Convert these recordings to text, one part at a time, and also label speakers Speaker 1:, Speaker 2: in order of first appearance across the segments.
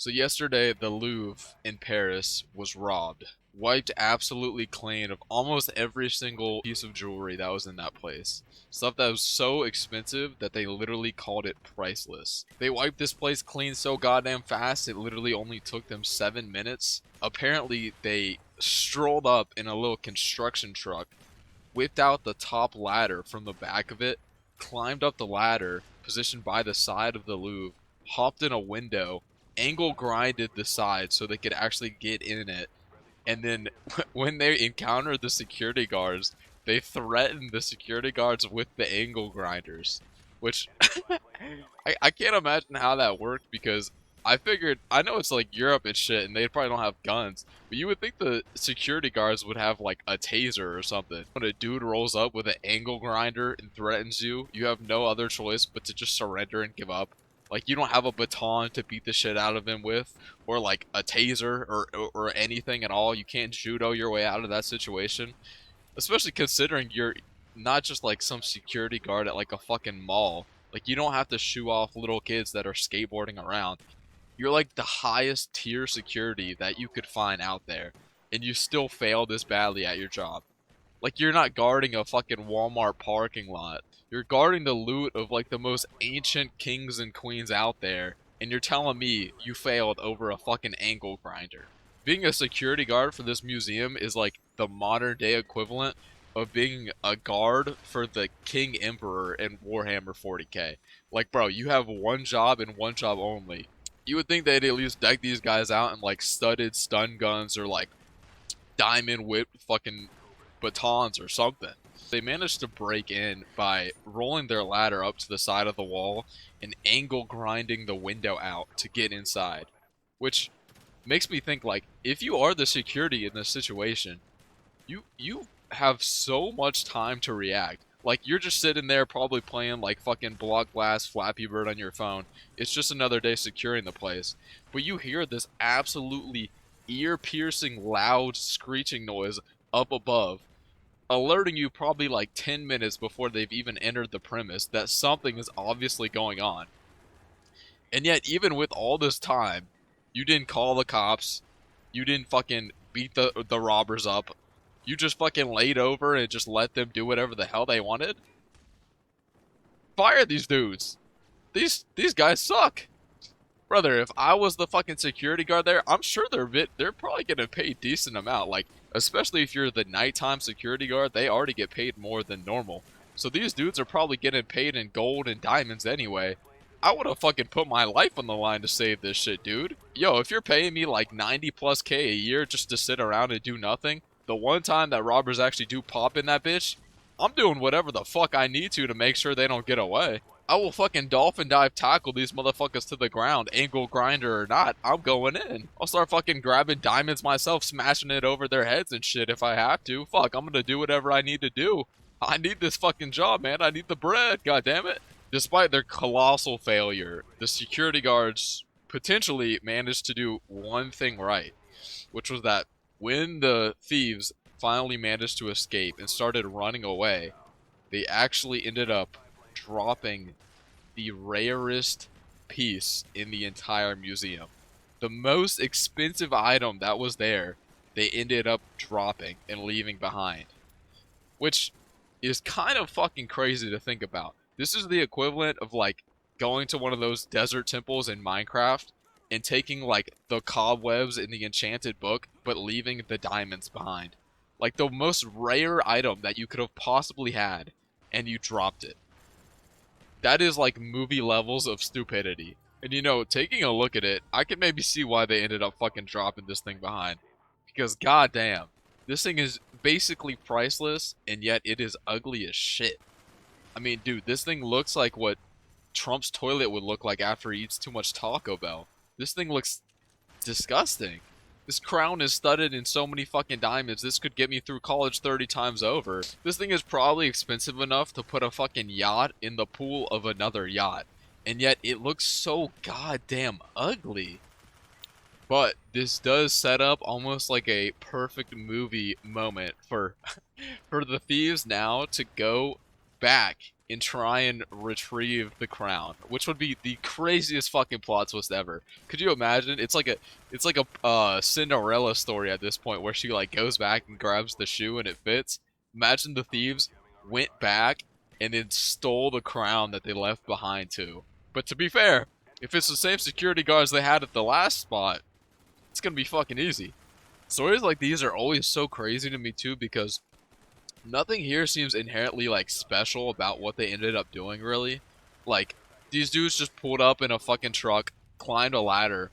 Speaker 1: So yesterday, the Louvre in Paris was robbed. Wiped absolutely clean of almost every single piece of jewelry that was in that place. Stuff that was so expensive that they literally called it priceless. They wiped this place clean so goddamn fast, it literally only took them 7 minutes. Apparently, they strolled up in a little construction truck, whipped out the top ladder from the back of it, climbed up the ladder, positioned by the side of the Louvre, hopped in a window, angle grinded the side so they could actually get in it, and then when they encountered the security guards, they threatened the security guards with the angle grinders, which I can't imagine how that worked because I figured I know it's like Europe and shit and they probably don't have guns, but you would think the security guards would have like a taser or something. When a dude rolls up with an angle grinder and threatens you, you have no other choice but to just surrender and give up. Like you don't have a baton to beat the shit out of him with, or like a taser or anything at all. You can't judo your way out of that situation, especially considering you're not just like some security guard at like a fucking mall. Like you don't have to shoo off little kids that are skateboarding around. You're like the highest tier security that you could find out there, and you still fail this badly at your job. Like you're not guarding a fucking Walmart parking lot. You're guarding the loot of like the most ancient kings and queens out there, and you're telling me you failed over a fucking angle grinder. Being a security guard for this museum is like the modern day equivalent of being a guard for the King Emperor in Warhammer 40k. Like, bro, you have one job and one job only. You would think they'd at least deck these guys out in like studded stun guns or like diamond whipped fucking batons or something. They managed to break in by rolling their ladder up to the side of the wall and angle grinding the window out to get inside. Which makes me think like if you are the security in this situation, you have so much time to react. Like you're just sitting there probably playing like fucking Block Blast Flappy Bird on your phone. It's just another day securing the place. But you hear this absolutely ear-piercing loud screeching noise up above, alerting you probably like 10 minutes before they've even entered the premise that something is obviously going on. And yet, even with all this time, you didn't call the cops. You didn't fucking beat the robbers up. You just fucking laid over and just let them do whatever the hell they wanted. Fire these dudes. These guys suck. Brother, if I was the fucking security guard there, I'm sure they're probably getting paid decent amount. Like, especially if you're the nighttime security guard, they already get paid more than normal. So these dudes are probably getting paid in gold and diamonds anyway. I would have fucking put my life on the line to save this shit, dude. Yo, if you're paying me like 90 plus K a year just to sit around and do nothing, the one time that robbers actually do pop in that bitch, I'm doing whatever the fuck I need to make sure they don't get away. I will fucking dolphin dive tackle these motherfuckers to the ground, angle grinder or not. I'm going in. I'll start fucking grabbing diamonds myself, smashing it over their heads and shit if I have to. Fuck, I'm gonna do whatever I need to do. I need this fucking job, man. I need the bread, god damn it. Despite their colossal failure, the security guards potentially managed to do one thing right, which was that when the thieves finally managed to escape and started running away, they actually ended up dropping the rarest piece in the entire museum. The most expensive item that was there, they ended up dropping and leaving behind. Which is kind of fucking crazy to think about. This is the equivalent of like going to one of those desert temples in Minecraft and taking like the cobwebs in the enchanted book, but leaving the diamonds behind. Like the most rare item that you could have possibly had, and you dropped it. That is like movie levels of stupidity. And you know, taking a look at it, I can maybe see why they ended up fucking dropping this thing behind. Because goddamn, this thing is basically priceless, and yet it is ugly as shit. I mean, dude, this thing looks like what Trump's toilet would look like after he eats too much Taco Bell. This thing looks disgusting. This crown is studded in so many fucking diamonds, this could get me through college 30 times over. This thing is probably expensive enough to put a fucking yacht in the pool of another yacht. And yet it looks so goddamn ugly. But this does set up almost like a perfect movie moment for for the thieves now to go back and try and retrieve the crown, which would be the craziest fucking plot twist ever. Could you imagine? It's like a Cinderella story at this point where she like goes back and grabs the shoe and it fits. Imagine the thieves went back and then stole the crown that they left behind too. But to be fair, if it's the same security guards they had at the last spot, it's gonna be fucking easy. Stories like these are always so crazy to me too because nothing here seems inherently like special about what they ended up doing really. Like these dudes just pulled up in a fucking truck, climbed a ladder,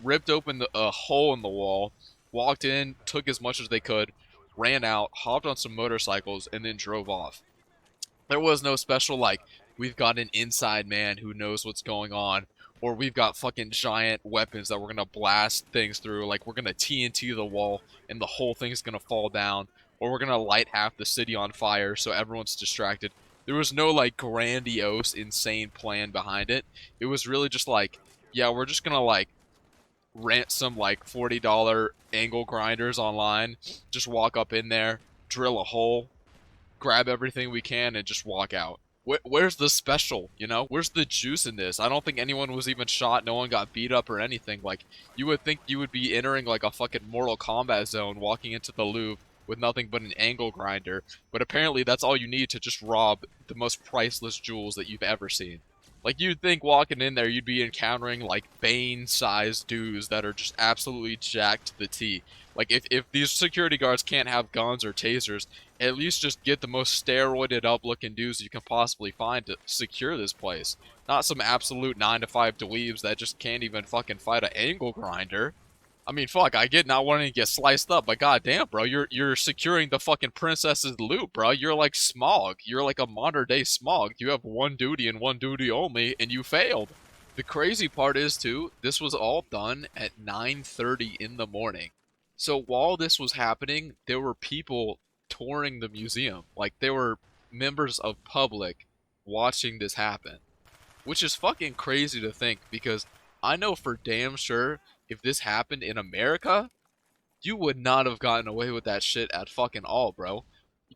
Speaker 1: ripped open a hole in the wall, walked in, took as much as they could, ran out, hopped on some motorcycles, and then drove off. There was no special like we've got an inside man who knows what's going on, or we've got fucking giant weapons that we're gonna blast things through, like we're gonna TNT the wall and the whole thing's gonna fall down, or we're gonna light half the city on fire so everyone's distracted. There was no like grandiose, insane plan behind it. It was really just like, yeah, we're just gonna like rent some like $40 angle grinders online, just walk up in there, drill a hole, grab everything we can and just walk out. Where's the special, you know? Where's the juice in this? I don't think anyone was even shot. No one got beat up or anything. Like, you would think you would be entering like a fucking Mortal Kombat zone walking into the Louvre with nothing but an angle grinder. But apparently that's all you need to just rob the most priceless jewels that you've ever seen. Like, you'd think walking in there you'd be encountering like Bane-sized dudes that are just absolutely jacked to the T. Like, if these security guards can't have guns or tasers, at least just get the most steroided up looking dudes you can possibly find to secure this place. Not some absolute 9 to 5 dweebs that just can't even fucking fight an angle grinder. I mean, fuck, I get not wanting to get sliced up, but goddamn, bro, you're securing the fucking princess's loot, bro. You're like Smog. You're like a modern day Smog. You have one duty and one duty only, and you failed. The crazy part is too, this was all done at 9:30 in the morning. So while this was happening, there were people touring the museum. Like, there were members of public watching this happen. Which is fucking crazy to think because I know for damn sure if this happened in America, you would not have gotten away with that shit at fucking all, bro.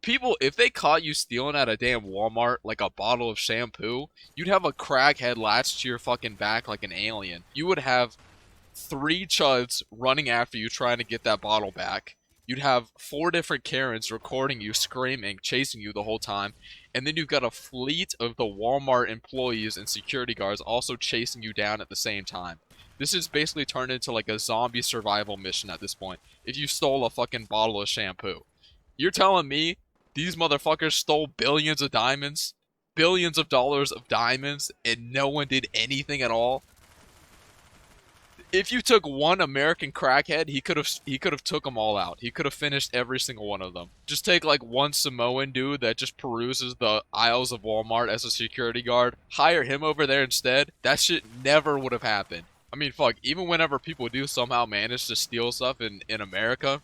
Speaker 1: People, if they caught you stealing at a damn Walmart like a bottle of shampoo, you'd have a crackhead latched to your fucking back like an alien. You would have 3 chuds running after you trying to get that bottle back. You'd have 4 different Karens recording you screaming, chasing you the whole time. And then you've got a fleet of the Walmart employees and security guards also chasing you down at the same time. This is basically turned into like a zombie survival mission at this point. If you stole a fucking bottle of shampoo. You're telling me these motherfuckers stole billions of diamonds? Billions of dollars of diamonds and no one did anything at all? If you took one American crackhead, he could have took them all out. He could have finished every single one of them. Just take like one Samoan dude that just peruses the aisles of Walmart as a security guard. Hire him over there instead. That shit never would have happened. I mean, fuck, even whenever people do somehow manage to steal stuff in America,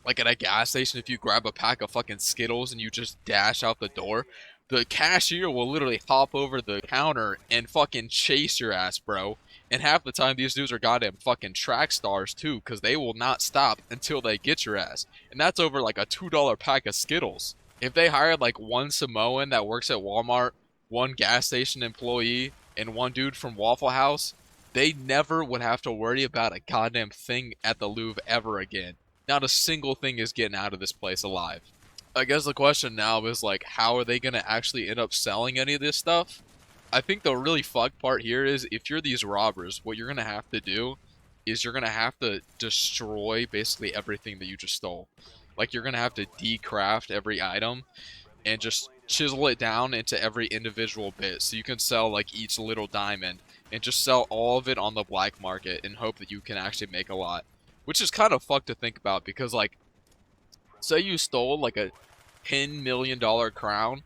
Speaker 1: like at a gas station, if you grab a pack of fucking Skittles and you just dash out the door, the cashier will literally hop over the counter and fucking chase your ass, bro. And half the time, these dudes are goddamn fucking track stars, too, because they will not stop until they get your ass. And that's over like a $2 pack of Skittles. If they hired like one Samoan that works at Walmart, one gas station employee, and one dude from Waffle House, they never would have to worry about a goddamn thing at the Louvre ever again. Not a single thing is getting out of this place alive. I guess the question now is like, how are they going to actually end up selling any of this stuff? I think the really fucked part here is if you're these robbers, what you're going to have to do is you're going to have to destroy basically everything that you just stole. Like, you're going to have to decraft every item and just chisel it down into every individual bit so you can sell like each little diamond and just sell all of it on the black market and hope that you can actually make a lot. Which is kind of fucked to think about because, like, say you stole like a $10 million crown.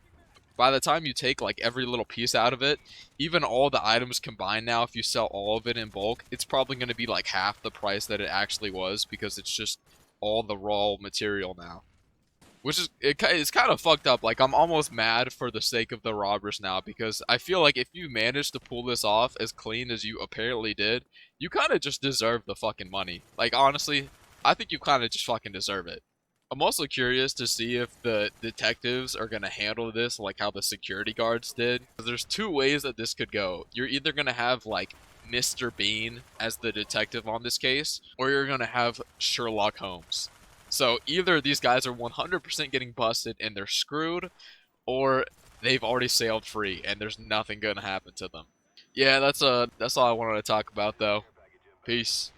Speaker 1: By the time you take like every little piece out of it, even all the items combined now, if you sell all of it in bulk, it's probably going to be like half the price that it actually was because it's just all the raw material now. Which is, it's kind of fucked up. Like, I'm almost mad for the sake of the robbers now because I feel like if you manage to pull this off as clean as you apparently did, you kind of just deserve the fucking money. Like, honestly, I think you kind of just fucking deserve it. I'm also curious to see if the detectives are going to handle this like how the security guards did. 'Cause there's two ways that this could go. You're either going to have like Mr. Bean as the detective on this case, or you're going to have Sherlock Holmes. So either these guys are 100% getting busted and they're screwed, or they've already sailed free and there's nothing going to happen to them. Yeah, that's all I wanted to talk about though. Peace.